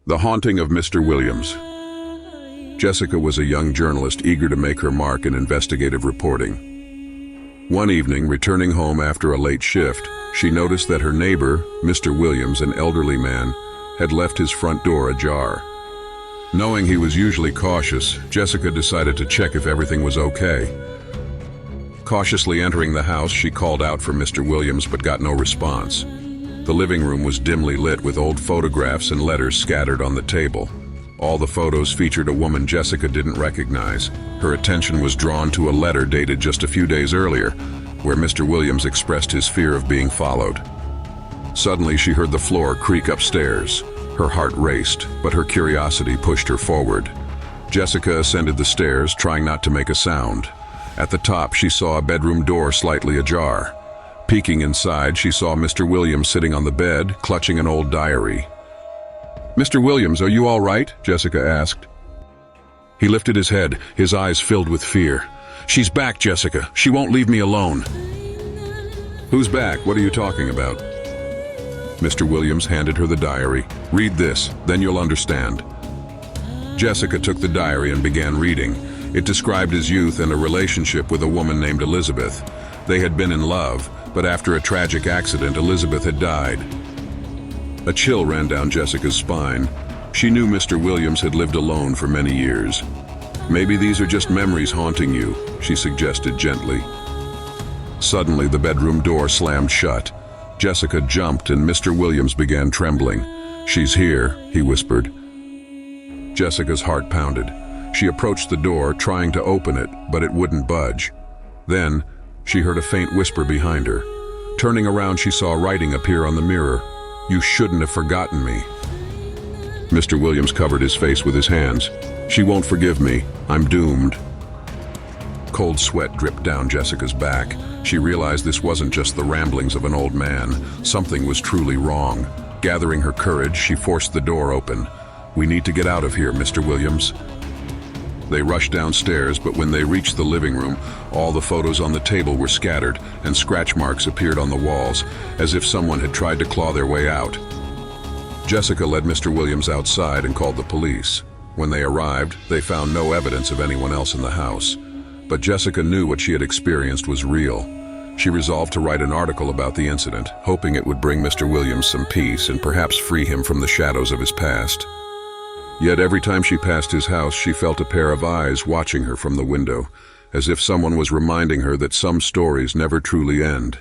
The Haunting of Mr. Williams. Jessica was a young journalist eager to make her mark in investigative reporting. One evening, returning home after a late shift, she noticed that her neighbor, Mr. Williams, an elderly man, had left his front door ajar. Knowing he was usually cautious, Jessica decided to check if everything was okay. Cautiously entering the house, she called out for Mr. Williams but got no response. The living room was dimly lit with old photographs and letters scattered on the table. All the photos featured a woman Jessica didn't recognize. Her attention was drawn to a letter dated just a few days earlier, where Mr. Williams expressed his fear of being followed. Suddenly, she heard the floor creak upstairs. Her heart raced, but her curiosity pushed her forward. Jessica ascended the stairs, trying not to make a sound. At the top, she saw a bedroom door slightly ajar. Peeking inside, she saw Mr. Williams sitting on the bed, clutching an old diary. "Mr. Williams, are you all right?" Jessica asked. He lifted his head, his eyes filled with fear. "She's back, Jessica. She won't leave me alone." "Who's back? What are you talking about?" Mr. Williams handed her the diary. "Read this, then you'll understand." Jessica took the diary and began reading. It described his youth and a relationship with a woman named Elizabeth. They had been in love, but after a tragic accident, Elizabeth had died. A chill ran down Jessica's spine. She knew Mr. Williams had lived alone for many years. "Maybe these are just memories haunting you," she suggested gently. Suddenly, the bedroom door slammed shut. Jessica jumped and Mr. Williams began trembling. "She's here," he whispered. Jessica's heart pounded. She approached the door, trying to open it, but it wouldn't budge. Then, she heard a faint whisper behind her. Turning around, she saw writing appear on the mirror. "You shouldn't have forgotten me." Mr. Williams covered his face with his hands. "She won't forgive me. I'm doomed." Cold sweat dripped down Jessica's back. She realized this wasn't just the ramblings of an old man. Something was truly wrong. Gathering her courage, she forced the door open. "We need to get out of here, Mr. Williams." They rushed downstairs, but when they reached the living room, all the photos on the table were scattered, and scratch marks appeared on the walls, as if someone had tried to claw their way out. Jessica led Mr. Williams outside and called the police. When they arrived, they found no evidence of anyone else in the house. But Jessica knew what she had experienced was real. She resolved to write an article about the incident, hoping it would bring Mr. Williams some peace and perhaps free him from the shadows of his past. Yet every time she passed his house, she felt a pair of eyes watching her from the window, as if someone was reminding her that some stories never truly end.